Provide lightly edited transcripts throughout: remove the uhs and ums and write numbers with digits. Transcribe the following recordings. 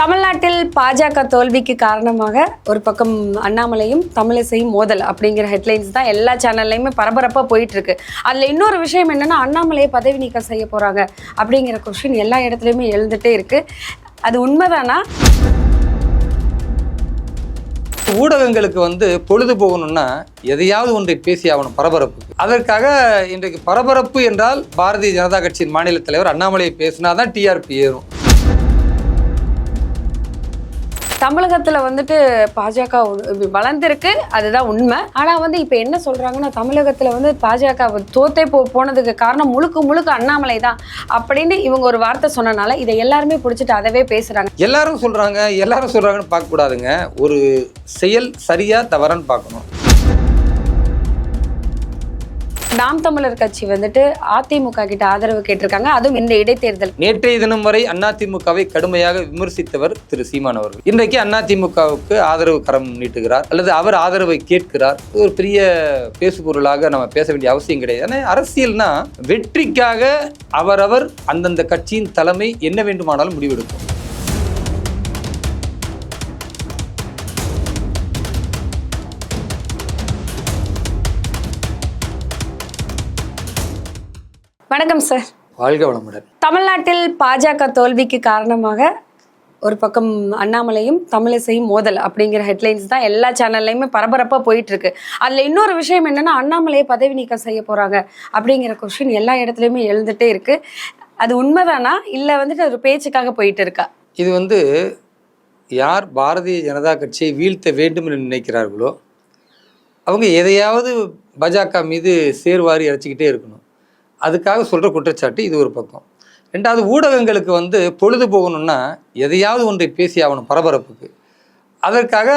தமிழ்நாட்டில் பாஜக தோல்விக்கு காரணமாக ஒரு பக்கம் அண்ணாமலையும் தமிழிசையும் மோதல் அப்படிங்கிற ஹெட்லைன்ஸ் தான் எல்லா சேனல்லையுமே பரபரப்பாக போயிட்டு இருக்கு. அதில் இன்னொரு விஷயம் என்னன்னா, அண்ணாமலையை பதவி நீக்கம் செய்ய போறாங்க அப்படிங்கிற கொஸ்டின் எல்லா இடத்துலையுமே எழுந்துட்டே இருக்கு. அது உண்மைதானா? ஊடகங்களுக்கு பொழுது போகணும்னா எதையாவது ஒன்றை பேசி ஆகணும் பரபரப்பு. அதற்காக இன்றைக்கு பரபரப்பு என்றால் பாரதிய ஜனதா கட்சியின் மாநில தலைவர் அண்ணாமலையை பேசினாதான் டிஆர்பி ஏறும். தமிழகத்தில் பாஜக வளர்ந்துருக்கு, அதுதான் உண்மை. ஆனால் இப்போ என்ன சொல்கிறாங்கன்னா, தமிழகத்தில் பாஜக தோத்தே போனதுக்கு காரணம் முழுக்க அண்ணாமலை தான் அப்படின்னு இவங்க ஒரு வார்த்தை சொன்னனால இதை எல்லாருமே பிடிச்சிட்டு அதவே பேசுகிறாங்க. எல்லாரும் சொல்கிறாங்கன்னு பார்க்கக்கூடாதுங்க. ஒரு செயல் சரியா தவறான்னு பார்க்கணும். நாம் தமிழர் கட்சி அதிமுக கிட்ட ஆதரவு கேட்டிருக்காங்க, அதுவும் இந்த இடைத்தேர்தல். நேற்றைய தினம் வரை அதிமுகவை கடுமையாக விமர்சித்தவர் திரு சீமான் அவர்கள் இன்றைக்கு அதிமுகவுக்கு ஆதரவு கரம் நீட்டுகிறார் அல்லது அவர் ஆதரவை கேட்கிறார். ஒரு பெரிய பேசுபொருளாக நம்ம பேச வேண்டிய அவசியம் கிடையாது. ஆனால் அரசியல்னா வெற்றிக்காக அவரவர் அந்தந்த கட்சியின் தலைமை என்ன வேண்டுமானாலும் முடிவெடுக்கும். வணக்கம் சார். வாழ்க வளமுடன். தமிழ்நாட்டில் பாஜக தோல்விக்கு காரணமாக ஒரு பக்கம் அண்ணாமலையும் தமிழிசையும் மோதல் அப்படிங்கிற ஹெட்லைன்ஸ் தான் எல்லா சேனல்லையுமே பரபரப்பாக போயிட்டு இருக்கு. அதில் இன்னொரு விஷயம் என்னன்னா, அண்ணாமலையை பதவி நீக்கம் செய்ய போறாங்க அப்படிங்கிற கொஸ்டின் எல்லா இடத்துலையுமே எழுந்துட்டே இருக்கு. அது உண்மைதானா இல்லை ஒரு பேச்சுக்காக போயிட்டு இருக்கா? இது யார் பாரதிய ஜனதா கட்சியை வீழ்த்த வேண்டும் என்று நினைக்கிறார்களோ அவங்க எதையாவது பாஜக மீது சேர்வாரி இறைச்சிக்கிட்டே இருக்கணும். அதுக்காக சொல்கிற குற்றச்சாட்டு இது ஒரு பக்கம். ரெண்டாவது, ஊடகங்களுக்கு பொழுது போகணும்னா எதையாவது ஒன்றை பேசி ஆகணும் பரபரப்புக்கு. அதற்காக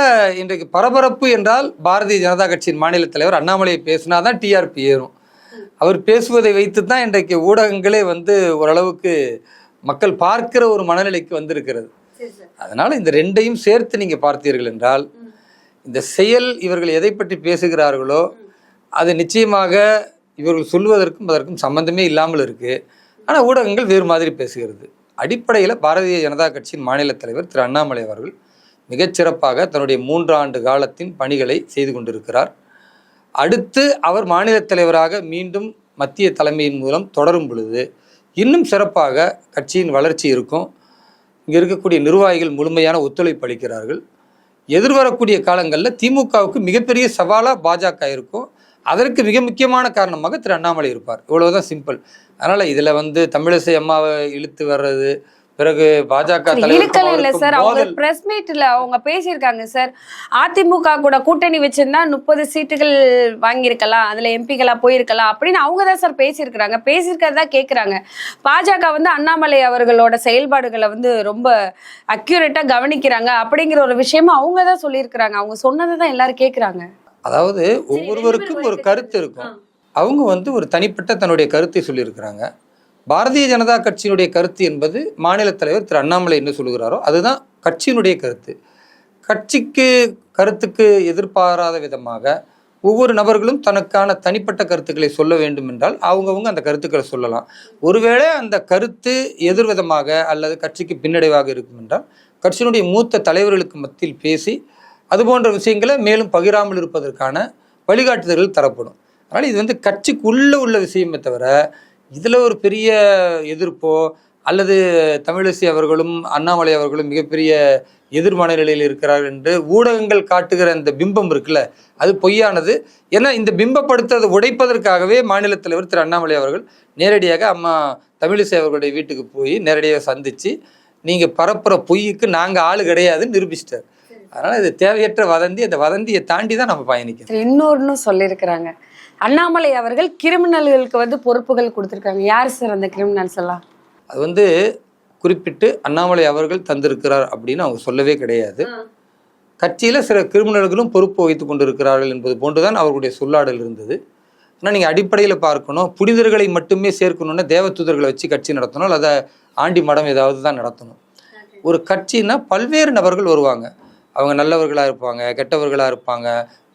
இன்றைக்கு பரபரப்பு என்றால் பாரதிய ஜனதா கட்சியின் மாநில தலைவர் அண்ணாமலையை பேசினாதான் டிஆர்பி ஏறும். அவர் பேசுவதை வைத்து தான் இன்றைக்கு ஊடகங்களே ஓரளவுக்கு மக்கள் பார்க்கிற ஒரு மனநிலைக்கு வந்திருக்கிறது. அதனால் இந்த ரெண்டையும் சேர்த்து நீங்கள் பார்த்தீர்கள் என்றால், இந்த செயல் இவர்கள் எதை பற்றி பேசுகிறார்களோ அது நிச்சயமாக இவர்கள் சொல்வதற்கும் அதற்கும் சம்பந்தமே இல்லாமல் இருக்குது. ஆனால் ஊடகங்கள் வேறு மாதிரி பேசுகிறது. அடிப்படையில் பாரதிய ஜனதா கட்சியின் மாநில தலைவர் திரு அண்ணாமலை அவர்கள் மிகச்சிறப்பாக தன்னுடைய 3 ஆண்டு காலத்தின் பணிகளை செய்து கொண்டிருக்கிறார். அடுத்து அவர் மாநில தலைவராக மீண்டும் மத்திய தலைமையின் மூலம் தொடரும் பொழுது இன்னும் சிறப்பாக கட்சியின் வளர்ச்சி இருக்கும். இங்கே இருக்கக்கூடிய நிர்வாகிகள் முழுமையான ஒத்துழைப்பு அளிக்கிறார்கள். எதிர்வரக்கூடிய காலங்களில் திமுகவுக்கு மிகப்பெரிய சவாலாக பாஜக இருக்கும். அதற்கு மிக முக்கியமான காரணமாக திரு அண்ணாமலை இருப்பார். இவ்வளவுதான் சிம்பிள். அதனால இதுல தமிழிசை அம்மாவை இழுத்து வர்றது, பிறகு பாஜக பிரஸ் மீட்ல அவங்க பேசியிருக்காங்க சார். அதிமுக கூட கூட்டணி வச்சிருந்தா 30 சீட்டுகள் வாங்கியிருக்கலாம், அதுல எம்பிகளா போயிருக்கலாம் அப்படின்னு அவங்க தான் சார் பேசியிருக்கிறாங்க. பேசியிருக்கிறதா கேட்குறாங்க. பாஜக அண்ணாமலை அவர்களோட செயல்பாடுகளை ரொம்ப அக்யூரேட்டா கவனிக்கிறாங்க அப்படிங்கிற ஒரு விஷயமா அவங்க தான் சொல்லியிருக்கிறாங்க. அவங்க சொன்னதை தான் எல்லாரும் கேட்குறாங்க. அதாவது ஒவ்வொருவருக்கும் ஒரு கருத்து இருக்கும். அவங்க ஒரு தனிப்பட்ட தன்னுடைய கருத்தை சொல்லியிருக்கிறாங்க. பாரதிய ஜனதா கட்சியினுடைய கருத்து என்பது மாநில தலைவர் திரு அண்ணாமலை என்ன சொல்லுகிறாரோ அதுதான் கட்சியினுடைய கருத்து. கட்சிக்கு கருத்துக்கு எதிர்பாராத விதமாக ஒவ்வொரு நபர்களும் தனக்கான தனிப்பட்ட கருத்துக்களை சொல்ல வேண்டும் என்றால் அவங்கவுங்க அந்த கருத்துக்களை சொல்லலாம். ஒருவேளை அந்த கருத்து எதிர்விதமாக அல்லது கட்சிக்கு பின்னடைவாக இருக்கும் என்றால் கட்சியினுடைய மூத்த தலைவர்களுக்கு மத்தியில் பேசி அது போன்ற விஷயங்களை மேலும் பகிராமல் இருப்பதற்கான வழிகாட்டுதல்கள் தரப்படும். அதனால் இது கட்சிக்குள்ளே உள்ள விஷயமே தவிர இதில் ஒரு பெரிய எதிர்ப்போ அல்லது தமிழிசை அவர்களும் அண்ணாமலை அவர்களும் மிகப்பெரிய எதிர்மன நிலையில் இருக்கிறார்கள் என்று ஊடகங்கள் காட்டுகிற இந்த பிம்பம் இருக்குல்ல, அது பொய்யானது. ஏன்னா இந்த பிம்பப்படுத்துறதை உடைப்பதற்காகவே மாநில தலைவர் திரு அண்ணாமலை அவர்கள் நேரடியாக அம்மா தமிழிசை அவர்களுடைய வீட்டுக்கு போய் நேரடியாக சந்தித்து நீங்கள் பரப்புகிற பொய்யுக்கு நாங்கள் ஆள் கிடையாதுன்னு நிரூபிச்சிட்டார். அதனால இது தேவையற்ற வதந்தி. அந்த வதந்தியை தாண்டி தான் நம்ம பயணிக்கணும். இன்னொன்னு சொல்லியிருக்கிறாங்க, அண்ணாமலை அவர்கள் கிரிமினல்களுக்கு பொறுப்புகள் கொடுத்துருக்காங்க. யார் சார் அந்த கிரிமினல்ஸ் எல்லாம்? அது குறிப்பிட்டு அண்ணாமலை அவர்கள் தந்திருக்கிறார் அப்படின்னு அவங்க சொல்லவே கிடையாது. கட்சியில் சில கிரிமினல்களும் பொறுப்பு வகித்து கொண்டிருக்கிறார்கள் என்பது போன்றுதான் அவர்களுடைய சொல்லாடல் இருந்தது. ஆனால் நீங்கள் அடிப்படையில் பார்க்கணும், புனிதர்களை மட்டுமே சேர்க்கணுன்னா தேவதூதர்களை வச்சு கட்சி நடத்தணும், அதை ஆண்டி மடம் ஏதாவது தான் நடத்தணும். ஒரு கட்சின்னா பல்வேறு நபர்கள் வருவாங்க. அவங்க நல்லவர்களாக இருப்பாங்க, கெட்டவர்களாக இருப்பாங்க,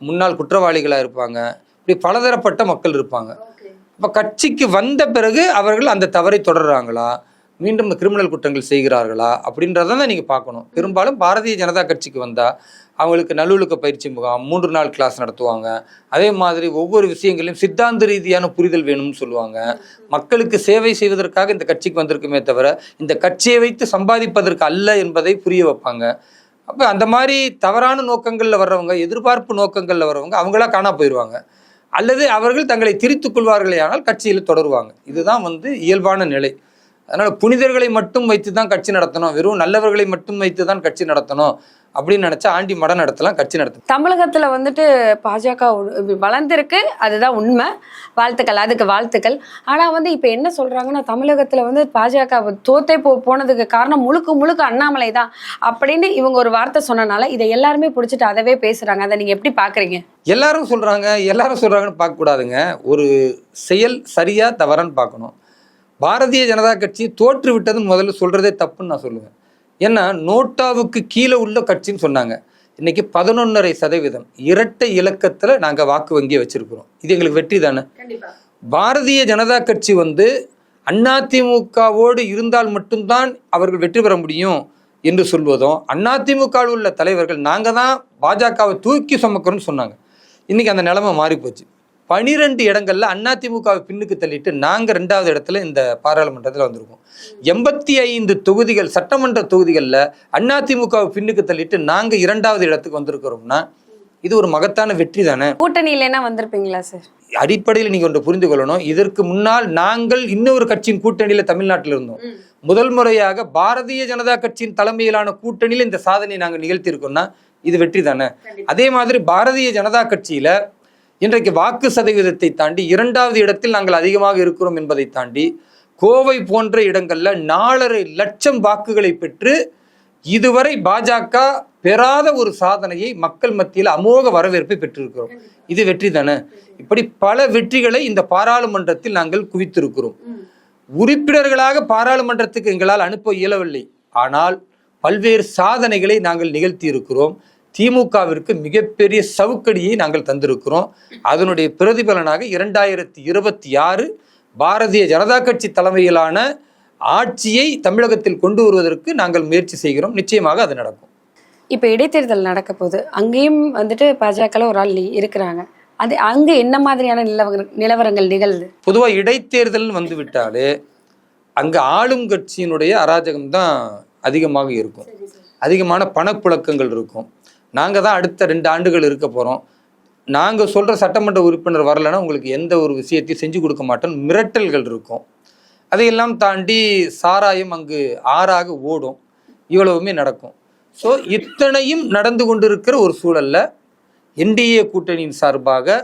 முன்னாள் குற்றவாளிகளாக இருப்பாங்க, இப்படி பலதரப்பட்ட மக்கள் இருப்பாங்க. அப்போ கட்சிக்கு வந்த பிறகு அவர்கள் அந்த தவறை தொடர்றாங்களா, மீண்டும் இந்த கிரிமினல் குற்றங்கள் செய்கிறார்களா அப்படின்றத தான் நீங்கள் பார்க்கணும். பெரும்பாலும் பாரதிய ஜனதா கட்சிக்கு வந்தால் அவங்களுக்கு நல்லொழுக்க பயிற்சி முகாம் 3 நாள் கிளாஸ் நடத்துவாங்க. அதே மாதிரி ஒவ்வொரு விஷயங்களையும் சித்தாந்த ரீதியான புரிதல் வேணும்னு சொல்லுவாங்க. மக்களுக்கு சேவை செய்வதற்காக இந்த கட்சிக்கு வந்திருக்குமே தவிர இந்த கட்சியை வைத்து சம்பாதிப்பதற்கு அல்ல என்பதை புரிய வைப்பாங்க. அப்போ அந்த மாதிரி தவறான நோக்கங்களில் வர்றவங்க, எதிர்பார்ப்பு நோக்கங்களில் வர்றவங்க அவங்களா காணா போயிடுவாங்க. அல்லது அவர்கள் தங்களை திரித்துக் கொள்வார்களே ஆனால் கட்சியில் தொடருவாங்க. இதுதான் இயல்பான நிலை. அதனால் புனிதர்களை மட்டும் வைத்து தான் கட்சி நடத்தணும், வெறும் நல்லவர்களை மட்டும் வைத்து தான் கட்சி நடத்தணும் அப்படின்னு நினைச்சா ஆண்டி மடம் நடத்தலாம், கட்சி நடத்தலாம். தமிழகத்துல பாஜக வளர்ந்துருக்கு, அதுதான் உண்மை. வாழ்த்துக்கள், அதுக்கு வாழ்த்துக்கள். ஆனா இப்ப என்ன சொல்றாங்கன்னா தமிழகத்துல பாஜக தோத்தே போனதுக்கு காரணம் முழுக்க அண்ணாமலை தான் அப்படின்னு இவங்க ஒரு வார்த்தை சொன்னனால இதை எல்லாருமே பிடிச்சிட்டு அதவே பேசுறாங்க. அதை நீங்க எப்படி பாக்குறீங்க? எல்லாரும் சொல்றாங்கன்னு பார்க்க கூடாதுங்க. ஒரு செயல் சரியா தவறான்னு பார்க்கணும். பாரதிய ஜனதா கட்சி தோற்று விட்டதுன்னு முதல்ல சொல்றதே தப்புன்னு நான் சொல்லுவேன். ஏன்னா நோட்டாவுக்கு கீழே உள்ள கட்சின்னு சொன்னாங்க. இன்னைக்கு 11.5% இரட்டை இலக்கத்துல நாங்க வாக்கு வங்கியை வச்சிருக்கிறோம். இது எங்களுக்கு வெற்றி தானே. பாரதிய ஜனதா கட்சி அதிமுகவோடு இருந்தால் மட்டும்தான் அவர்கள் வெற்றி பெற முடியும் என்று சொல்வதும், அதிமுகவில் உள்ள தலைவர்கள் நாங்க தான் பாஜகவை தூக்கி சுமக்கிறோம்னு சொன்னாங்க. இன்னைக்கு அந்த நிலைமை மாறி போச்சு. 12 இடங்கள்ல அதிமுகவை பின்னுக்கு தள்ளிட்டு நாங்க 2வது இடத்துல இந்த பாராளுமன்றத்தில் வந்திருக்கோம். 85 தொகுதிகள், சட்டமன்ற தொகுதிகளில் அதிமுகவை பின்னுக்கு தள்ளிட்டு நாங்க 2வது இடத்துக்கு வந்திருக்கிறோம்னா இது ஒரு மகத்தான வெற்றி தானே. கூட்டணியில வந்திருப்பீங்களா சார்? அடிப்படையில் நீங்க ஒன்று புரிந்து கொள்ளணும். இதற்கு முன்னால் நாங்கள் இன்னொரு கட்சியின் கூட்டணியில தமிழ்நாட்டில் இருந்தோம். முதல் முறையாக பாரதிய ஜனதா கட்சியின் தலைமையிலான கூட்டணியில இந்த சாதனையை நாங்கள் நிகழ்த்தி இருக்கோம்னா இது வெற்றி தானே. அதே மாதிரி பாரதிய ஜனதா கட்சியில இன்றைக்கு வாக்கு சதவீதத்தை தாண்டி 2வது இடத்தில் நாங்கள் அதிகமாக இருக்கிறோம் என்பதை தாண்டி கோவை போன்ற இடங்கள்ல 4.5 லட்சம் வாக்குகளை பெற்று இதுவரை பாஜக பெறாத ஒரு சாதனையை மக்கள் மத்தியில் அமோக வரவேற்பை பெற்றிருக்கிறோம். இது வெற்றி தானே. இப்படி பல வெற்றிகளை இந்த பாராளுமன்றத்தில் நாங்கள் குவித்திருக்கிறோம். உறுப்பினர்களாக பாராளுமன்றத்துக்கு எங்களால் அனுப்ப இயலவில்லை, ஆனால் பல்வேறு சாதனைகளை நாங்கள் நிகழ்த்தி இருக்கிறோம். திமுகவிற்கு மிகப்பெரிய சவுக்கடியை நாங்கள் தந்திருக்கிறோம். அதனுடைய பிரதிபலனாக 2026 பாரதிய ஜனதா கட்சி தலைமையிலான ஆட்சியை தமிழகத்தில் கொண்டு வருவதற்கு நாங்கள் முயற்சி செய்கிறோம். நிச்சயமாக அது நடக்கும். இப்ப இடைத்தேர்தல் நடக்க போது அங்கேயும் பாஜக ஒரு ஆள் இருக்கிறாங்க. அது அங்க என்ன மாதிரியான நிலவரங்கள் நிகழ்வு? பொதுவாக இடைத்தேர்தல் விட்டாலே அங்க ஆளும் கட்சியினுடைய அராஜகம் தான் அதிகமாக இருக்கும். அதிகமான பணப்புழக்கங்கள் இருக்கும். நாங்கள் தான் அடுத்த 2 ஆண்டுகள் இருக்க போகிறோம், நாங்கள் சொல்கிற சட்டமன்ற உறுப்பினர் வரலைன்னா உங்களுக்கு எந்த ஒரு விஷயத்தையும் செஞ்சு கொடுக்க மாட்டோம், மிரட்டல்கள் இருக்கும். அதையெல்லாம் தாண்டி சாராயம் அங்கு ஆறாக ஓடும். இவ்வளவுமே நடக்கும். ஸோ இத்தனையும் நடந்து கொண்டிருக்கிற ஒரு சூழலில் என்டிஏ கூட்டணியின் சார்பாக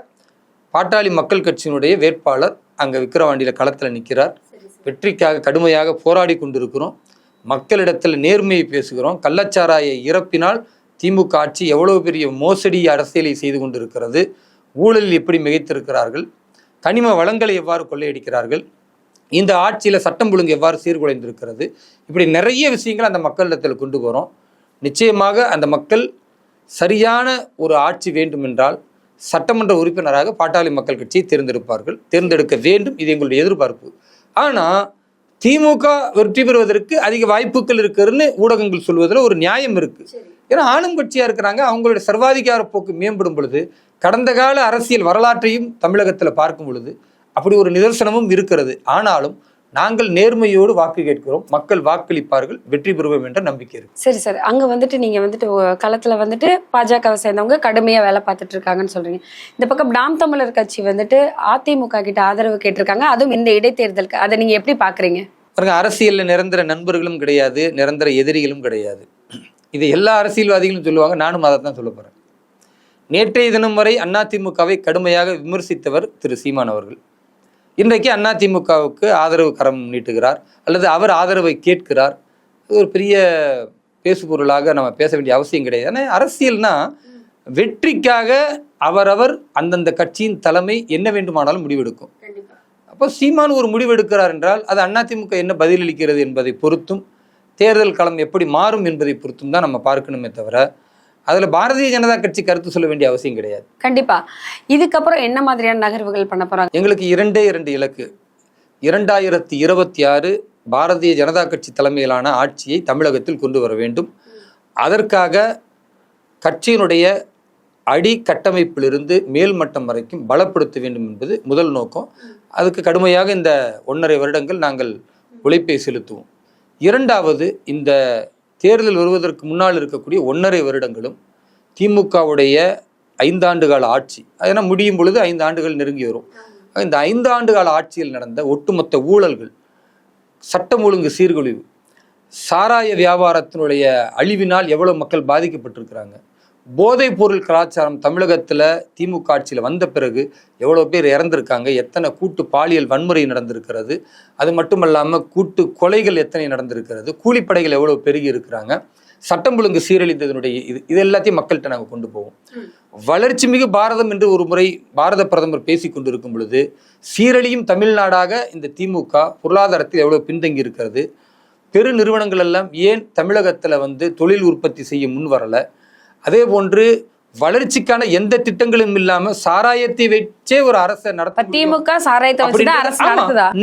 பாட்டாளி மக்கள் கட்சியினுடைய வேட்பாளர் அங்கே விக்கிரவாண்டியில் களத்தில் நிற்கிறார். வெற்றிக்காக கடுமையாக போராடி கொண்டிருக்கிறோம். மக்களிடத்தில் நேர்மையை பேசுகிறோம். கள்ளச்சாராய இறப்பினால் திமுக ஆட்சி எவ்வளவு பெரிய மோசடி அரசியலை செய்து கொண்டிருக்கிறது, ஊழலில் எப்படி மிகைத்திருக்கிறார்கள், கனிம வளங்களை எவ்வாறு கொள்ளையடிக்கிறார்கள், இந்த ஆட்சியில் சட்டம் ஒழுங்கு எவ்வாறு சீர்குலைந்திருக்கிறது, இப்படி நிறைய விஷயங்கள் அந்த மக்களிடத்தில் கொண்டு போகிறோம். நிச்சயமாக அந்த மக்கள் சரியான ஒரு ஆட்சி வேண்டும் என்றால் சட்டமன்ற உறுப்பினராக பாட்டாளி மக்கள் கட்சியை தேர்ந்தெடுக்க வேண்டும். இது எங்களுடைய எதிர்பார்ப்பு. ஆனால் திமுக வெற்றி பெறுவதற்கு அதிக வாய்ப்புகள் இருக்குன்னு ஊடகங்கள் சொல்வதில் ஒரு நியாயம் இருக்கு. ஏன்னா ஆளும் கட்சியா இருக்கிறாங்க. அவங்களுடைய சர்வாதிகார போக்கு மேம்படும் பொழுது கடந்த கால அரசியல் வரலாற்றையும் தமிழகத்தில் பார்க்கும் பொழுது அப்படி ஒரு நிதர்சனமும் இருக்கிறது. ஆனாலும் நாங்கள் நேர்மையோடு வாக்கு கேட்கிறோம். மக்கள் வாக்களிப்பார்கள், வெற்றி பெறுவோம் என்ற நம்பிக்கை இருக்கு. சரி சார், அங்க நீங்க களத்துல பாஜகவை சேர்ந்தவங்க கடுமையா வேலை பார்த்துட்டு இருக்காங்கன்னு சொல்றீங்க. இந்த பக்கம் நாம் தமிழர் கட்சி அதிமுக கிட்ட ஆதரவு கேட்டிருக்காங்க, அதுவும் இந்த இடைத்தேர்தலுக்கு. அதை நீங்க எப்படி பாக்குறீங்க? அரசியல்ல நிரந்தர நண்பர்களும் கிடையாது, நிரந்தர எதிரிகளும் கிடையாது. இது எல்லா அரசியல்வாதிகளும் சொல்லுவாங்க, நானும் அதை தான் சொல்ல போறேன். நேற்றைய தினம் வரை அதிமுகவை கடுமையாக விமர்சித்தவர் திரு சீமான் அவர்கள் இன்றைக்கு அதிமுகவுக்கு ஆதரவு கரம் நீட்டுகிறார், அல்லது அவர் ஆதரவை கேட்கிறார். இது ஒரு பெரிய பேசுபொருளாக நம்ம பேச வேண்டிய அவசியம் கிடையாது. ஆனால் அரசியல்னா வெற்றிக்காக அவரவர் அந்தந்த கட்சியின் தலைமை என்ன வேண்டுமானாலும் முடிவெடுக்கும். அப்போ சீமான் ஒரு முடிவெடுக்கிறார் என்றால் அது அதிமுக என்ன பதிலளிக்கிறது என்பதை பொறுத்தும், தேர்தல் களம் எப்படி மாறும் என்பதை பொறுத்தும் தான் நம்ம பார்க்கணுமே தவிர அதுல பாரதிய ஜனதா கட்சி கருத்து சொல்ல வேண்டிய அவசியம் கிடையாது. கண்டிப்பா. இதுக்கப்புறம் என்ன மாதிரியான நகர்வுகள் பண்ண போறாங்க? எங்களுக்கு 2 இலக்கு. 2026 பாரதிய ஜனதா கட்சி தலைமையிலான ஆட்சியை தமிழகத்தில் கொண்டு வர வேண்டும். அதற்காக கட்சியினுடைய அடிக்கட்டமைப்பிலிருந்து மேல்மட்டம் வரைக்கும் பலப்படுத்த வேண்டும் என்பது முதல் நோக்கம். அதுக்கு கடுமையாக இந்த 1.5 வருடங்கள் நாங்கள் உழைப்பை செலுத்துவோம். இரண்டாவது, இந்த தேர்தல் வருவதற்கு முன்னால் இருக்கக்கூடிய 1.5 வருடங்களும் திமுகவுடைய 5 ஆண்டு கால ஆட்சி, அதனால் முடியும் பொழுது 5 ஆண்டுகள் நெருங்கி வரும். இந்த 5 ஆண்டு கால ஆட்சியில் நடந்த ஒட்டுமொத்த ஊழல்கள், சட்டம் ஒழுங்கு சீர்குலைவு, சாராய வியாபாரத்தினுடைய அழிவினால் எவ்வளவு மக்கள் பாதிக்கப்பட்டிருக்கிறாங்க, போதைப் பொருள் கலாச்சாரம் தமிழகத்தில் திமுக ஆட்சியில் வந்த பிறகு எவ்வளோ பேர் இறந்திருக்காங்க, எத்தனை கூட்டு பாலியல் வன்முறை நடந்திருக்கிறது, அது மட்டுமல்லாமல் கூட்டு கொலைகள் எத்தனை நடந்திருக்கிறது, கூலிப்படைகள் எவ்வளோ பெருகி இருக்கிறாங்க, சட்டம் ஒழுங்கு சீரழிந்ததனுடைய இது எல்லாத்தையும் மக்கள்கிட்ட நாங்கள் கொண்டு போவோம். வளர்ச்சி மிகு பாரதம் என்று ஒரு முறை பாரத பிரதமர் பேசி கொண்டிருக்கும் பொழுது சீரழியும் தமிழ்நாடாக இந்த திமுக பொருளாதாரத்தில் எவ்வளோ பின்தங்கி இருக்கிறது, பெரு நிறுவனங்கள் எல்லாம் ஏன் தமிழகத்தில் தொழில் உற்பத்தி செய்ய முன் வரலை, அதே போன்று வளர்ச்சிக்கான எந்த திட்டங்களும் இல்லாம சாராயத்தை வச்சே ஒரு அரசை நடத்த திமுக சாராயத்தை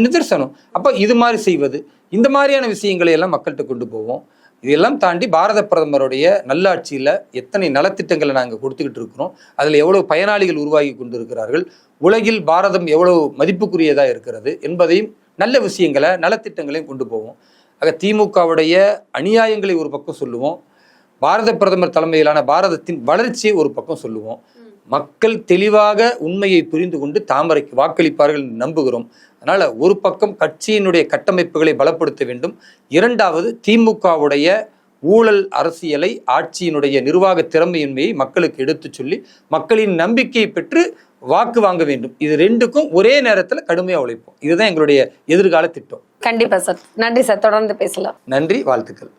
நிதர்சனம். அப்ப இது மாதிரி செய்வது, இந்த மாதிரியான விஷயங்களை எல்லாம் மக்கள்கிட்ட கொண்டு போவோம். இதெல்லாம் தாண்டி பாரத பிரதமருடைய நல்லாட்சியில எத்தனை நலத்திட்டங்களை நாங்கள் கொடுத்துக்கிட்டு இருக்கிறோம், அதுல எவ்வளவு பயனாளிகள் உருவாகி கொண்டு இருக்கிறார்கள், உலகில் பாரதம் எவ்வளவு மதிப்புக்குரியதா இருக்கிறது என்பதையும் நல்ல விஷயங்களை நலத்திட்டங்களையும் கொண்டு போவோம். ஆக திமுகவுடைய அநியாயங்களை ஒரு பக்கம் சொல்லுவோம், பாரத பிரதமர் தலைமையிலான பாரதத்தின் வளர்ச்சியை ஒரு பக்கம் சொல்லுவோம். மக்கள் தெளிவாக உண்மையை புரிந்து கொண்டு தாமரைக்கு வாக்களிப்பார்கள் நம்புகிறோம். அதனால ஒரு பக்கம் கட்சியினுடைய கட்டமைப்புகளை பலப்படுத்த வேண்டும், இரண்டாவது திமுகவுடைய ஊழல் அரசியலை, ஆட்சியினுடைய நிர்வாக திறமையின்மையை மக்களுக்கு எடுத்து சொல்லி மக்களின் நம்பிக்கையை பெற்று வாக்கு வாங்க வேண்டும். இது ரெண்டுக்கும் ஒரே நேரத்தில் கடுமையாக உழைப்போம். இதுதான் எங்களுடைய எதிர்கால திட்டம். கண்டிப்பா சார். நன்றி சார். தொடர்ந்து பேசலாம். நன்றி, வாழ்த்துக்கள்.